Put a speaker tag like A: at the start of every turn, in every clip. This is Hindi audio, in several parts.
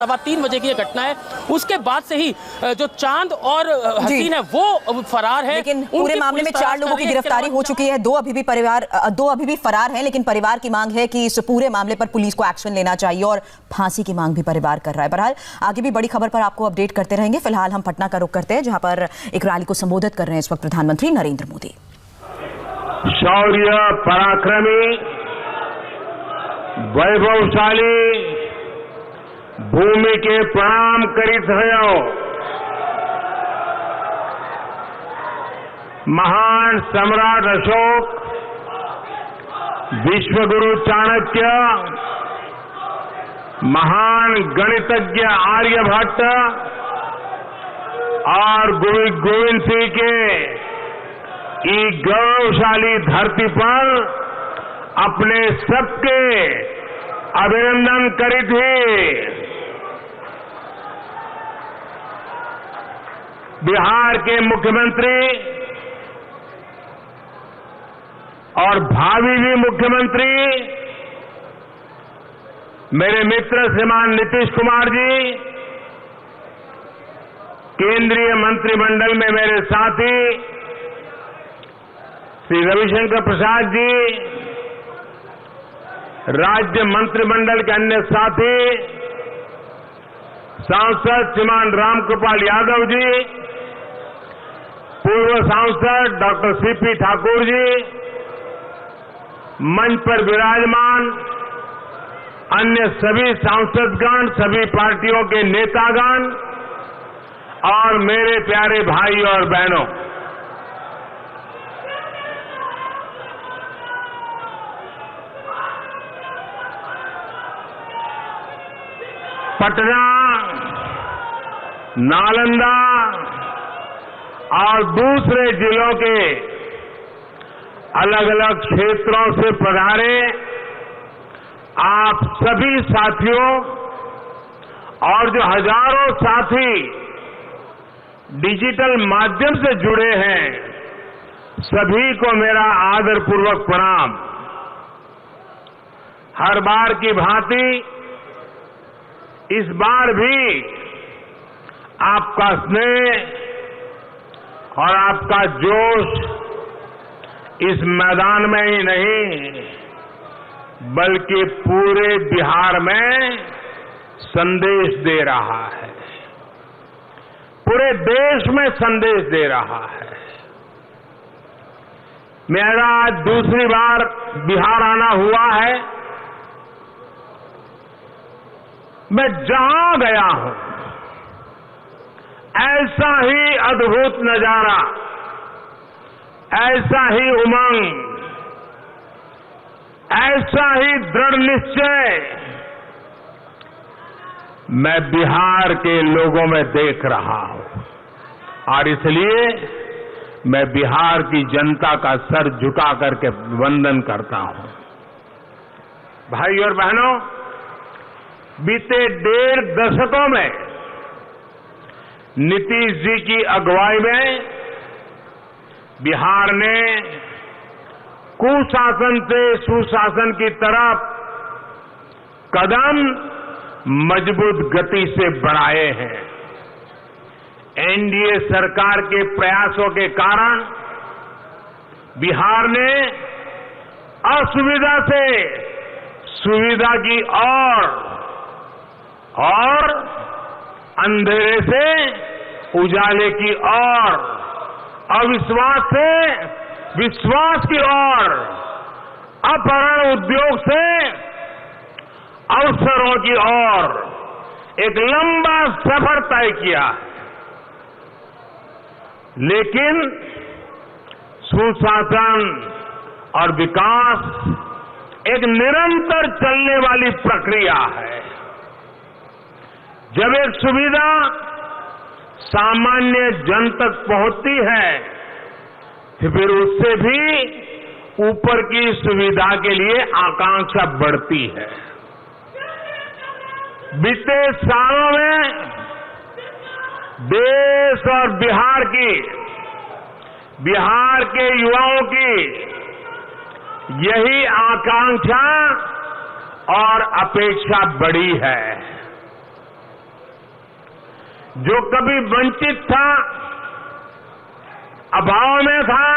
A: 3 बजे की ये घटना है। उसके बाद से ही जो चांद और हसीन है वो फरार है।
B: लेकिन पूरे मामले में 4 लोगों की गिरफ्तारी हो चुकी है। दो अभी भी फरार हैं, लेकिन परिवार की मांग है कि इस पूरे मामले पर पुलिस को एक्शन लेना चाहिए और फांसी की मांग भी परिवार कर रहा है। बहरहाल आगे भी बड़ी खबर पर आपको अपडेट करते रहेंगे। फिलहाल हम पटना का रुख करते हैं, जहां पर एक रैली को संबोधित कर रहे हैं इस वक्त प्रधानमंत्री नरेंद्र मोदी।
C: शौर्य पराक्रमी वैभवशाली भूमि के प्रणाम करीत भयो। महान सम्राट अशोक, विश्वगुरु चाणक्य, महान गणितज्ञ आर्यभट्ट और गुरु गोविंद सिंह के इस गौरवशाली धरती पर अपने सबके अभिनंदन करीत ही बिहार के मुख्यमंत्री और भावी भी मुख्यमंत्री मेरे मित्र श्रीमान नीतीश कुमार जी, केंद्रीय मंत्रिमंडल में मेरे साथी श्री रविशंकर प्रसाद जी, राज्य मंत्रिमंडल के अन्य साथी सांसद श्रीमान रामकृपाल यादव जी, पूर्व सांसद डॉक्टर सीपी ठाकुर जी, मंच पर विराजमान अन्य सभी सांसदगण, सभी पार्टियों के नेतागण और मेरे प्यारे भाई और बहनों, पटना, नालंदा और दूसरे जिलों के अलग अलग क्षेत्रों से पधारे आप सभी साथियों और जो हजारों साथी डिजिटल माध्यम से जुड़े हैं, सभी को मेरा आदरपूर्वक प्रणाम। हर बार की भांति इस बार भी आपका स्नेह और आपका जोश इस मैदान में ही नहीं बल्कि पूरे बिहार में संदेश दे रहा है, पूरे देश में संदेश दे रहा है। मेरा आज दूसरी बार बिहार आना हुआ है। मैं जहां गया हूं ऐसा ही अद्भुत नजारा, ऐसा ही उमंग, ऐसा ही दृढ़ निश्चय मैं बिहार के लोगों में देख रहा हूं और इसलिए मैं बिहार की जनता का सर झुका करके वंदन करता हूं। भाई और बहनों, बीते 1.5 दशकों में नीतीश जी की अगुवाई में बिहार ने कुशासन से सुशासन की तरफ कदम मजबूत गति से बढ़ाए हैं। एनडीए सरकार के प्रयासों के कारण बिहार ने असुविधा से सुविधा की और अंधेरे से उजाले की ओर, अविश्वास से विश्वास की ओर, अपहरण उद्योग से अवसरों की ओर एक लंबा सफर तय किया। लेकिन सुशासन और विकास एक निरंतर चलने वाली प्रक्रिया है। जब एक सुविधा सामान्य जन तक पहुंचती है तो फिर उससे भी ऊपर की सुविधा के लिए आकांक्षा बढ़ती है। बीते सालों में देश और बिहार के युवाओं की यही आकांक्षा और अपेक्षा बड़ी है। जो कभी वंचित था, अभाव में था,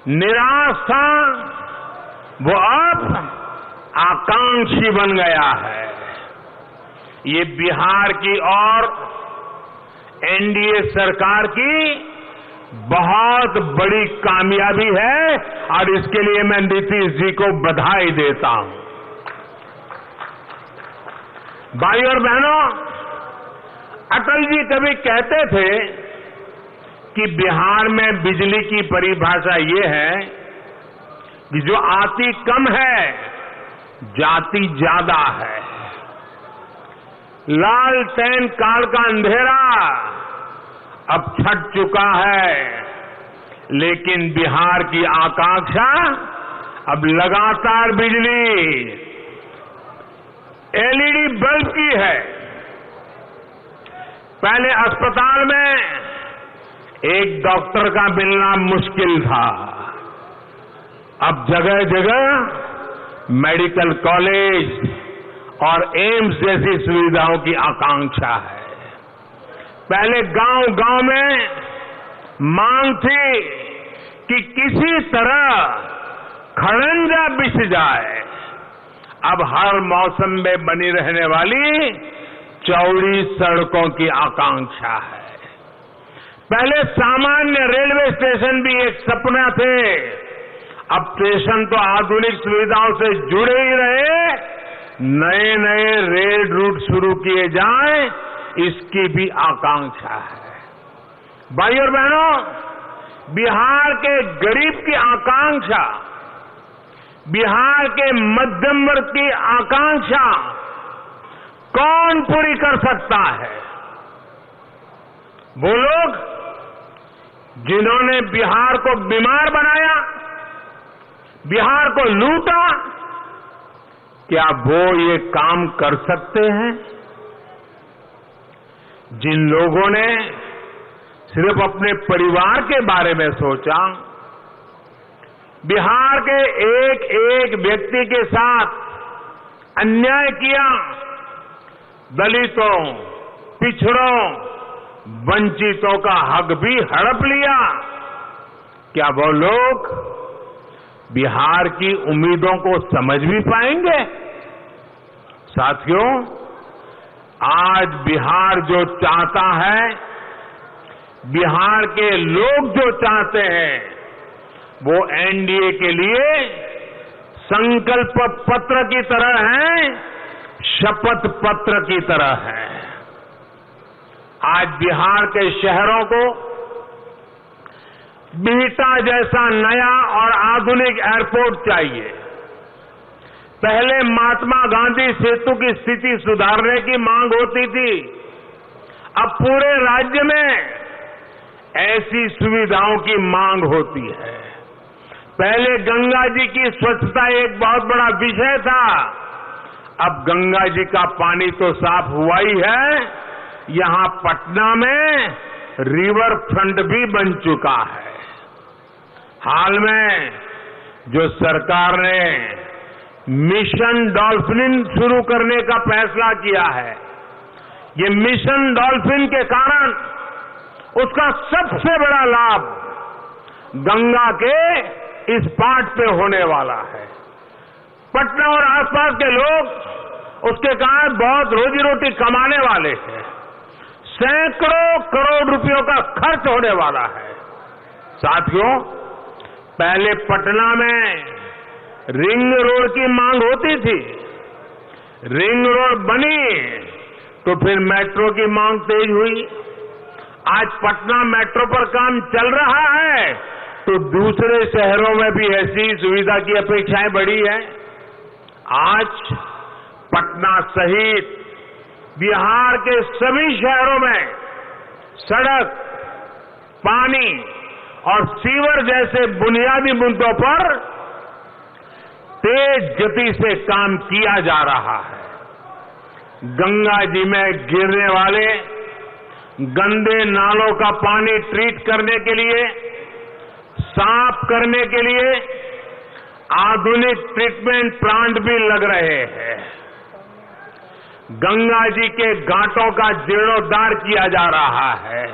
C: निराश था, वो अब आकांक्षी बन गया है। ये बिहार की और एनडीए सरकार की बहुत बड़ी कामयाबी है और इसके लिए मैं नीतीश जी को बधाई देता हूं। भाई और बहनों, अटल जी कभी कहते थे कि बिहार में बिजली की परिभाषा ये है कि जो आती कम है, जाती ज्यादा है। लालटेन काल का अंधेरा अब छट चुका है, लेकिन बिहार की आकांक्षा अब लगातार बिजली, एलईडी बल्ब की है। पहले अस्पताल में एक डॉक्टर का मिलना मुश्किल था, अब जगह जगह मेडिकल कॉलेज और एम्स जैसी सुविधाओं की आकांक्षा है। पहले गांव-गांव में मांग थी कि किसी तरह खड़ंजा बिछ जाए, अब हर मौसम में बनी रहने वाली चौड़ी सड़कों की आकांक्षा है। पहले सामान्य रेलवे स्टेशन भी एक सपना थे, अब स्टेशन तो आधुनिक सुविधाओं से जुड़े ही रहे, नए नए रेल रूट शुरू किए जाएं, इसकी भी आकांक्षा है। भाई और बहनों, बिहार के गरीब की आकांक्षा, बिहार के मध्यम वर्ग की आकांक्षा कौन पूरी कर सकता है? वो लोग जिन्होंने बिहार को बीमार बनाया, बिहार को लूटा, क्या वो ये काम कर सकते हैं? जिन लोगों ने सिर्फ अपने परिवार के बारे में सोचा, बिहार के एक एक व्यक्ति के साथ अन्याय किया, दलितों, पिछड़ों, वंचितों का हक भी हड़प लिया, क्या वो लोग बिहार की उम्मीदों को समझ भी पाएंगे? साथियों, आज बिहार जो चाहता है, बिहार के लोग जो चाहते हैं, वो एनडीए के लिए संकल्प पत्र की तरह है, शपथ पत्र की तरह है। आज बिहार के शहरों को बिहटा जैसा नया और आधुनिक एयरपोर्ट चाहिए। पहले महात्मा गांधी सेतु की स्थिति सुधारने की मांग होती थी, अब पूरे राज्य में ऐसी सुविधाओं की मांग होती है। पहले गंगा जी की स्वच्छता एक बहुत बड़ा विषय था, अब गंगा जी का पानी तो साफ हुआ ही है, यहां पटना में रिवर फ्रंट भी बन चुका है। हाल में जो सरकार ने मिशन डॉल्फिन शुरू करने का फैसला किया है, ये मिशन डॉल्फिन के कारण उसका सबसे बड़ा लाभ गंगा के इस पाट पे होने वाला है। पटना और आसपास के लोग उसके कारण बहुत रोजी रोटी कमाने वाले हैं। सैकड़ों करोड़ रुपयों का खर्च होने वाला है। साथियों, पहले पटना में रिंग रोड की मांग होती थी, रिंग रोड बनी तो फिर मेट्रो की मांग तेज हुई। आज पटना मेट्रो पर काम चल रहा है तो दूसरे शहरों में भी ऐसी सुविधा की अपेक्षाएं बढ़ी है। आज पटना सहित बिहार के सभी शहरों में सड़क, पानी और सीवर जैसे बुनियादी मुद्दों पर तेज गति से काम किया जा रहा है। गंगा जी में गिरने वाले गंदे नालों का पानी ट्रीट करने के लिए, साफ करने के लिए आधुनिक ट्रीटमेंट प्लांट भी लग रहे हैं। गंगा जी के घाटों का जीर्णोद्धार किया जा रहा है,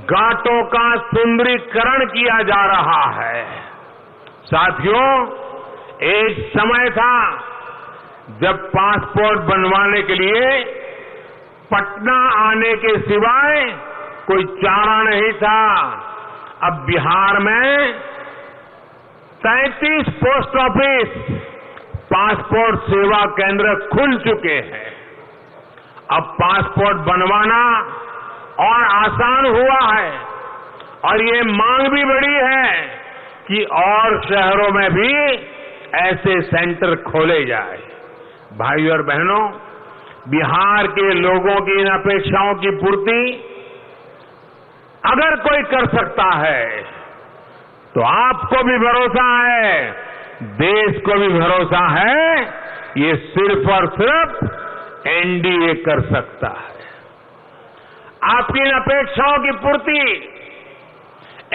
C: घाटों का सुंदरीकरण किया जा रहा है। साथियों, एक समय था जब पासपोर्ट बनवाने के लिए पटना आने के सिवाय कोई चारा नहीं था। अब बिहार में 33 पोस्ट ऑफिस पासपोर्ट सेवा केंद्र खुल चुके हैं। अब पासपोर्ट बनवाना और आसान हुआ है और ये मांग भी बढ़ी है कि और शहरों में भी ऐसे सेंटर खोले जाए। भाइयों और बहनों, बिहार के लोगों की इन अपेक्षाओं की पूर्ति अगर कोई कर सकता है तो आपको भी भरोसा है, देश को भी भरोसा है, ये सिर्फ और सिर्फ एनडीए कर सकता है। आपकी इन अपेक्षाओं की पूर्ति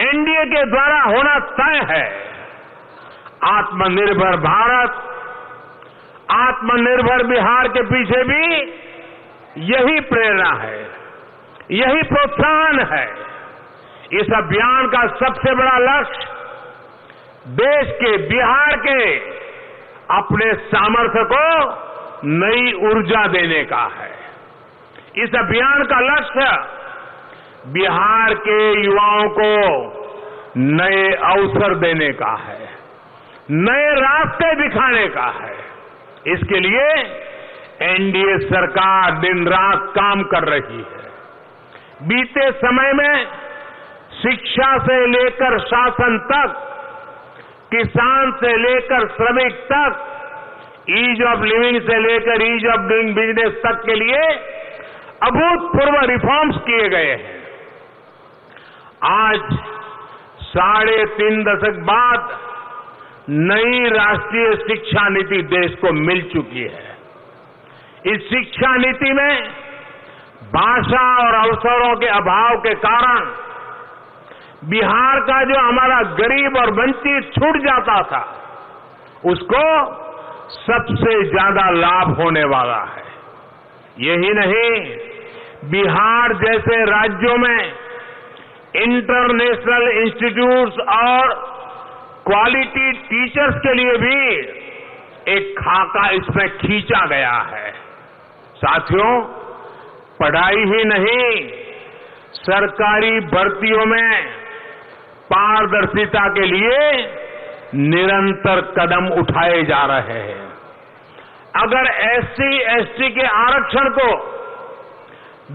C: एनडीए के द्वारा होना तय है। आत्मनिर्भर भारत, आत्मनिर्भर बिहार के पीछे भी यही प्रेरणा है, यही प्रोत्साहन है। इस अभियान का सबसे बड़ा लक्ष्य देश के, बिहार के अपने सामर्थ्य को नई ऊर्जा देने का है। इस अभियान का लक्ष्य बिहार के युवाओं को नए अवसर देने का है, नए रास्ते दिखाने का है। इसके लिए एनडीए सरकार दिन रात काम कर रही है। बीते समय में शिक्षा से लेकर शासन तक, किसान से लेकर श्रमिक तक, ईज ऑफ लिविंग से लेकर ईज ऑफ डूइंग बिजनेस तक के लिए अभूतपूर्व रिफॉर्म्स किए गए हैं। आज 3.5 दशक बाद नई राष्ट्रीय शिक्षा नीति देश को मिल चुकी है। इस शिक्षा नीति में भाषा और अवसरों के अभाव के कारण बिहार का जो हमारा गरीब और वंचित छूट जाता था, उसको सबसे ज्यादा लाभ होने वाला है। यही नहीं, बिहार जैसे राज्यों में इंटरनेशनल इंस्टीट्यूट्स और क्वालिटी टीचर्स के लिए भी एक खाका इसमें खींचा गया है। साथियों, पढ़ाई ही नहीं, सरकारी भर्तियों में पारदर्शिता के लिए निरंतर कदम उठाए जा रहे हैं। अगर एससी एसटी के आरक्षण को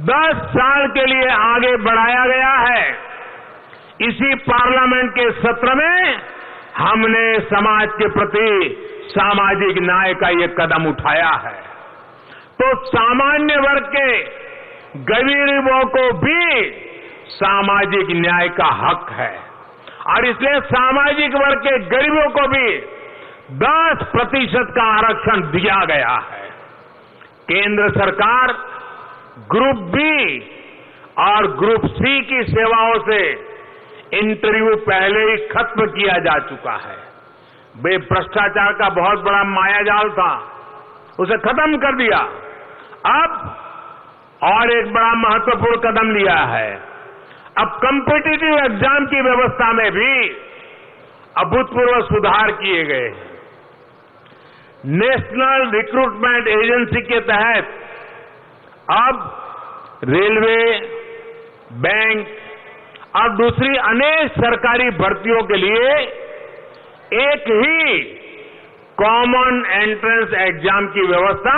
C: 10 साल के लिए आगे बढ़ाया गया है, इसी पार्लियामेंट के सत्र में हमने समाज के प्रति सामाजिक न्याय का ये कदम उठाया है। तो सामान्य वर्ग के गरीबों को भी सामाजिक न्याय का हक है और इसलिए सामाजिक वर्ग के गरीबों को भी 10% का आरक्षण दिया गया है। केंद्र सरकार ग्रुप बी और ग्रुप सी की सेवाओं से इंटरव्यू पहले ही खत्म किया जा चुका है। वे भ्रष्टाचार का बहुत बड़ा मायाजाल था, उसे खत्म कर दिया। अब और एक बड़ा महत्वपूर्ण कदम लिया है। अब कॉम्पिटिटिव एग्जाम की व्यवस्था में भी अभूतपूर्व सुधार किए गए हैं। नेशनल रिक्रूटमेंट एजेंसी के तहत अब रेलवे, बैंक और दूसरी अनेक सरकारी भर्तियों के लिए एक ही कॉमन एंट्रेंस एग्जाम की व्यवस्था,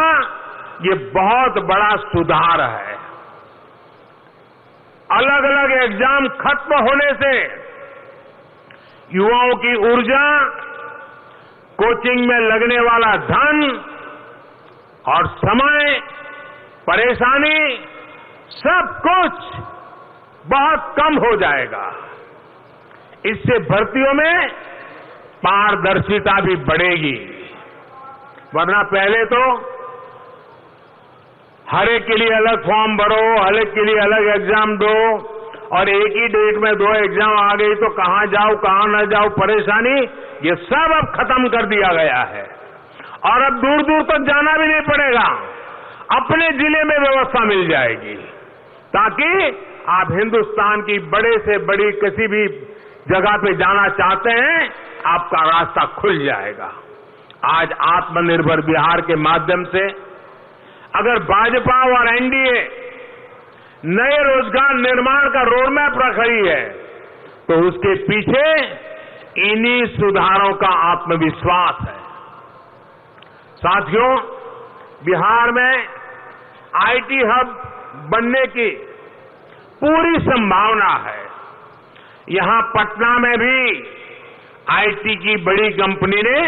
C: ये बहुत बड़ा सुधार है। अलग अलग एग्जाम खत्म होने से युवाओं की ऊर्जा, कोचिंग में लगने वाला धन और समय, परेशानी, सब कुछ बहुत कम हो जाएगा। इससे भर्तियों में पारदर्शिता भी बढ़ेगी। वरना पहले तो हर एक के लिए अलग फॉर्म भरो, हर एक के लिए अलग एग्जाम दो और एक ही डेट में 2 एग्जाम आ गई तो कहां जाओ कहां न जाओ, परेशानी, ये सब अब खत्म कर दिया गया है। और अब दूर दूर तक जाना भी नहीं पड़ेगा, अपने जिले में व्यवस्था मिल जाएगी, ताकि आप हिंदुस्तान की बड़े से बड़ी किसी भी जगह पे जाना चाहते हैं, आपका रास्ता खुल जाएगा। आज आत्मनिर्भर बिहार के माध्यम से अगर भाजपा और एनडीए नए रोजगार निर्माण का रोडमैप रख रही है, तो उसके पीछे इन्हीं सुधारों का आत्मविश्वास है। साथियों, बिहार में आईटी हब बनने की पूरी संभावना है। यहां पटना में भी आईटी की बड़ी कंपनी ने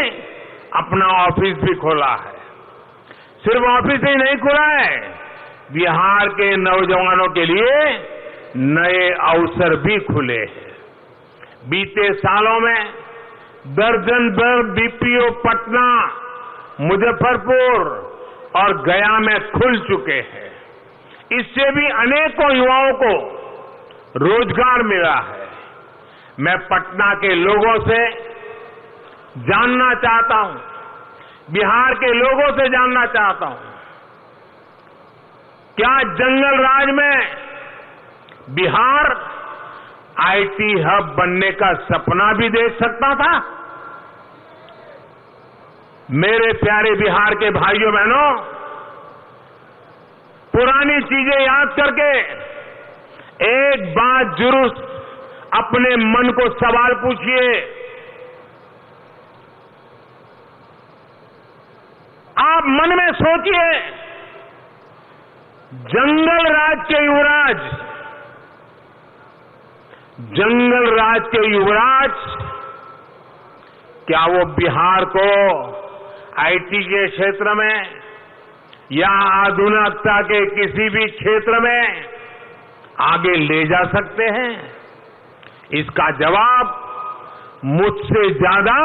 C: अपना ऑफिस भी खोला है। सिर्फ ऑफिस ही नहीं खुला है, बिहार के नौजवानों के लिए नए अवसर भी खुले हैं। बीते सालों में दर्जन भर बीपीओ पटना, मुजफ्फरपुर और गया में खुल चुके हैं। इससे भी अनेकों युवाओं को रोजगार मिला है। मैं पटना के लोगों से जानना चाहता हूं, बिहार के लोगों से जानना चाहता हूं, क्या जंगल राज में बिहार आईटी हब बनने का सपना भी देख सकता था? मेरे प्यारे बिहार के भाइयों बहनों, पुरानी चीजें याद करके एक बात जरूर अपने मन को सवाल पूछिए, आप मन में सोचिए, जंगल राज के युवराज क्या वो बिहार को आईटी के क्षेत्र में या आधुनिकता के किसी भी क्षेत्र में आगे ले जा सकते हैं? इसका जवाब मुझसे ज्यादा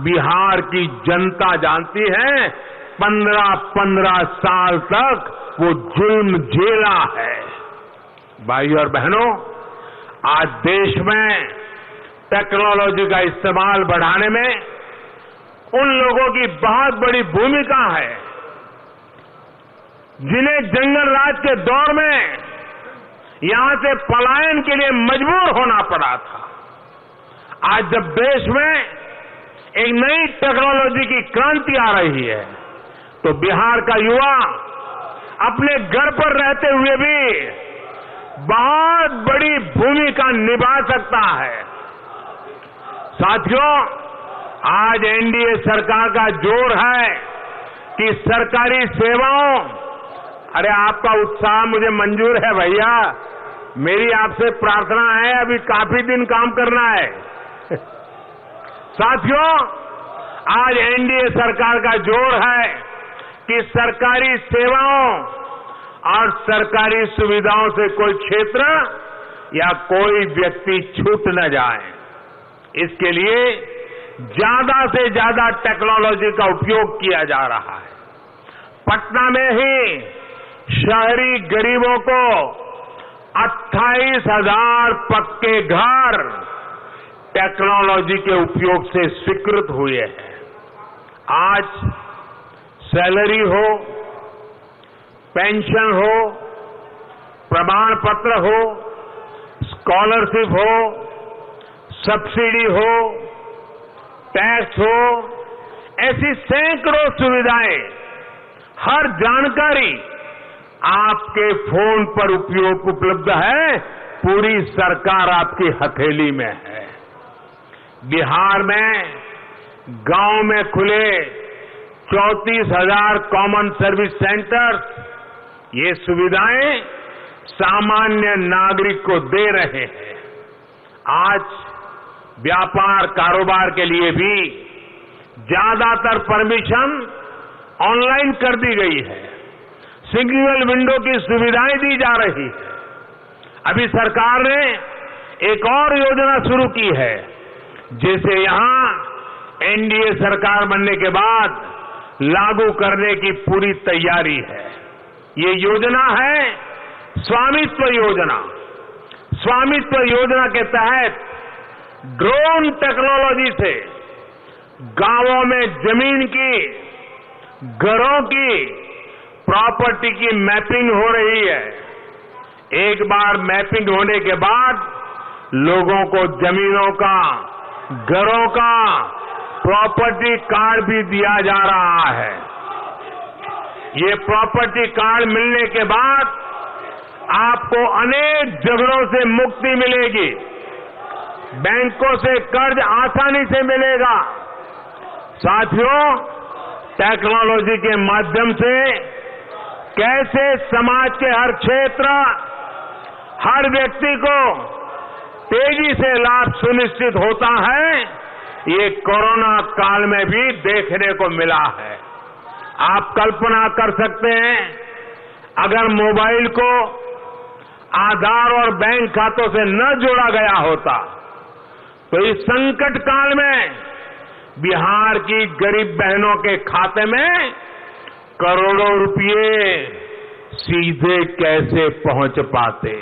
C: बिहार की जनता जानती है। 15-15 साल तक वो जुल्म झेला है। भाइयों और बहनों, आज देश में टेक्नोलॉजी का इस्तेमाल बढ़ाने में उन लोगों की बहुत बड़ी भूमिका है जिन्हें जंगल राज के दौर में यहां से पलायन के लिए मजबूर होना पड़ा था। आज जब देश में एक नई टेक्नोलॉजी की क्रांति आ रही है, तो बिहार का युवा अपने घर पर रहते हुए भी बहुत बड़ी भूमिका निभा सकता है। साथियों, आज एनडीए सरकार का जोर है कि सरकारी सेवाओं, अरे आपका उत्साह मुझे मंजूर है भैया, मेरी आपसे प्रार्थना है, अभी काफी दिन काम करना है। साथियों, आज एनडीए सरकार का जोर है कि सरकारी सेवाओं और सरकारी सुविधाओं से कोई क्षेत्र या कोई व्यक्ति छूट न जाए। इसके लिए ज्यादा से ज्यादा टेक्नोलॉजी का उपयोग किया जा रहा है। पटना में ही शहरी गरीबों को 28,000 पक्के घर टेक्नोलॉजी के उपयोग से स्वीकृत हुए हैं। आज सैलरी हो, पेंशन हो, प्रमाण पत्र हो, स्कॉलरशिप हो, सब्सिडी हो, टैक्स हो, ऐसी सैकड़ों सुविधाएं, हर जानकारी आपके फोन पर उपलब्ध है। पूरी सरकार आपकी हथेली में है। बिहार में गांव में खुले 34,000 कॉमन सर्विस सेंटर्स, ये सुविधाएं सामान्य नागरिक को दे रहे हैं। आज व्यापार कारोबार के लिए भी ज्यादातर परमिशन ऑनलाइन कर दी गई है। सिंगल विंडो की सुविधाएं दी जा रही है। अभी सरकार ने एक और योजना शुरू की है, जिसे यहां एनडीए सरकार बनने के बाद लागू करने की पूरी तैयारी है। ये योजना है स्वामित्व योजना। स्वामित्व योजना के तहत ड्रोन टेक्नोलॉजी से गांवों में जमीन की घरों की प्रॉपर्टी की मैपिंग हो रही है। एक बार मैपिंग होने के बाद लोगों को जमीनों का, घरों का प्रॉपर्टी कार्ड भी दिया जा रहा है। ये प्रॉपर्टी कार्ड मिलने के बाद आपको अनेक झगड़ों से मुक्ति मिलेगी, बैंकों से कर्ज आसानी से मिलेगा। साथियों, टेक्नोलॉजी के माध्यम से कैसे समाज के हर क्षेत्र, हर व्यक्ति को तेजी से लाभ सुनिश्चित होता है, ये कोरोना काल में भी देखने को मिला है। आप कल्पना कर सकते हैं, अगर मोबाइल को आधार और बैंक खातों से न जोड़ा गया होता तो इस संकट काल में बिहार की गरीब बहनों के खाते में करोड़ों रुपए सीधे कैसे पहुंच पाते।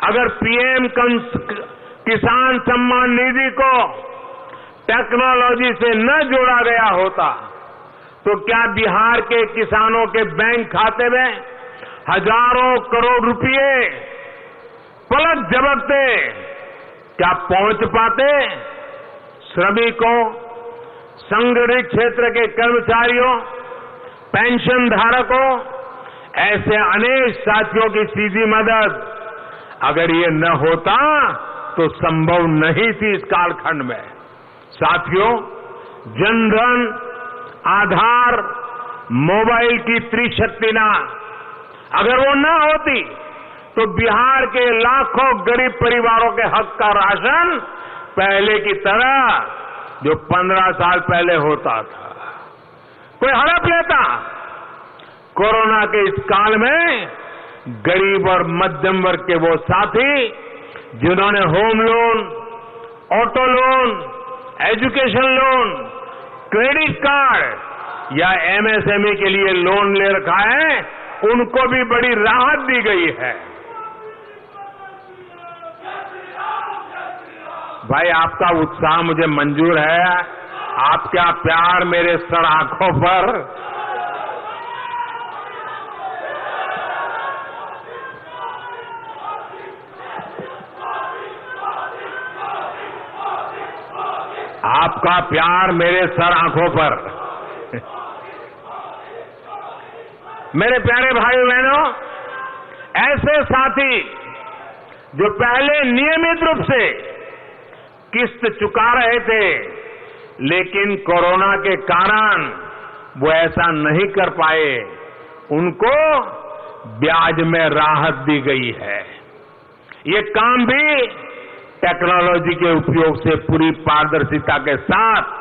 C: अगर पीएम किसान सम्मान निधि को टेक्नोलॉजी से न जोड़ा गया होता तो क्या बिहार के किसानों के बैंक खाते में हजारों करोड़ रुपए पलक झपकते क्या पहुंच पाते। श्रमिकों, संगठित क्षेत्र के कर्मचारियों, पेंशन धारकों, ऐसे अनेक साथियों की सीधी मदद अगर ये न होता तो संभव नहीं थी इस कालखंड में। साथियों, जनधन, आधार, मोबाइल की त्रिशक्तिना अगर वो न होती तो बिहार के लाखों गरीब परिवारों के हक का राशन पहले की तरह जो 15 साल पहले होता था कोई हड़प लेता। कोरोना के इस काल में गरीब और मध्यम वर्ग के वो साथी जिन्होंने home loan, auto loan, education loan, credit card या एमएसएमई के लिए लोन ले रखा है, उनको भी बड़ी राहत दी गई है। भाई, आपका उत्साह मुझे मंजूर है, आपका प्यार मेरे सर आंखों पर। आपका प्यार मेरे सर आंखों पर। मेरे प्यारे भाई बहनों, ऐसे साथी जो पहले नियमित रूप से किस्त चुका रहे थे लेकिन कोरोना के कारण वो ऐसा नहीं कर पाए, उनको ब्याज में राहत दी गई है। ये काम भी टेक्नोलॉजी के उपयोग से पूरी पारदर्शिता के साथ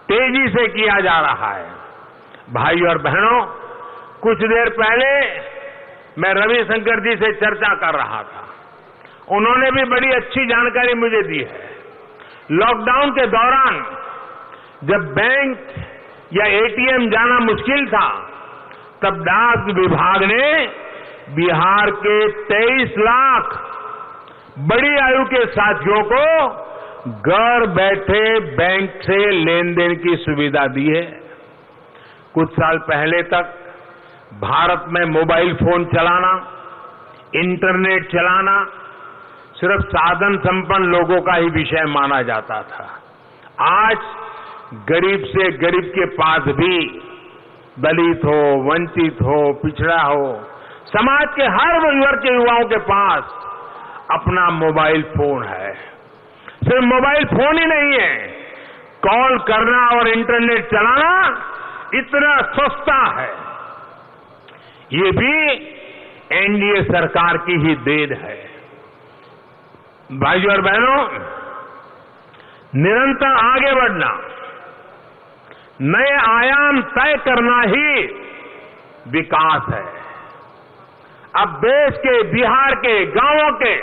C: तेजी से किया जा रहा है। भाई और बहनों, कुछ देर पहले मैं रविशंकर जी से चर्चा कर रहा था, उन्होंने भी बड़ी अच्छी जानकारी मुझे दी है। लॉकडाउन के दौरान जब बैंक या एटीएम जाना मुश्किल था, तब डाक विभाग ने बिहार के 23 लाख बड़ी आयु के साथियों को घर बैठे बैंक से लेन देन की सुविधा दी है। कुछ साल पहले तक भारत में मोबाइल फोन चलाना, इंटरनेट चलाना सिर्फ साधन संपन्न लोगों का ही विषय माना जाता था। आज गरीब से गरीब के पास भी, दलित हो, वंचित हो, पिछड़ा हो, समाज के हर वर्ग के युवाओं के पास अपना मोबाइल फोन है। सिर्फ मोबाइल फोन ही नहीं है, कॉल करना और इंटरनेट चलाना इतना सस्ता है। ये भी एनडीए सरकार की ही देन है। भाइयों और बहनों, निरंतर आगे बढ़ना, नए आयाम तय करना ही विकास है। अब देश के, बिहार के, गांवों के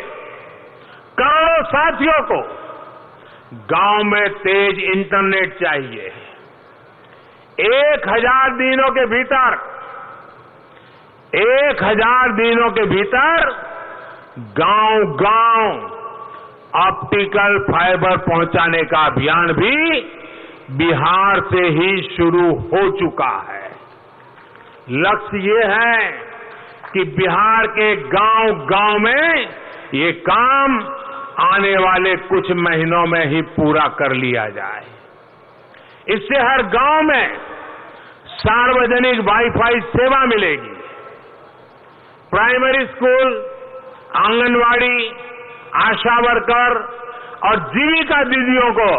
C: करोड़ों साथियों को गांव में तेज इंटरनेट चाहिए। 1000 दिनों के भीतर 1000 दिनों के भीतर गांव-गांव ऑप्टिकल फाइबर पहुंचाने का अभियान भी बिहार से ही शुरू हो चुका है। लक्ष्य ये है कि बिहार के गांव-गांव में ये काम आने वाले कुछ महीनों में ही पूरा कर लिया जाए। इससे हर गांव में सार्वजनिक वाईफाई सेवा मिलेगी। प्राइमरी स्कूल, आंगनवाड़ी, आशा वर्कर और जीविका दीदियों को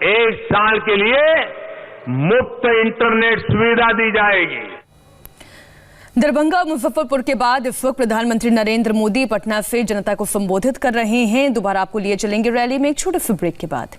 C: 1 साल के लिए मुफ्त इंटरनेट सुविधा दी जाएगी।
B: दरभंगा मुजफ्फरपुर के बाद इस वक्त प्रधानमंत्री नरेंद्र मोदी पटना से जनता को संबोधित कर रहे हैं। दोबारा आपको लिए चलेंगे रैली में एक छोटे से ब्रेक के बाद।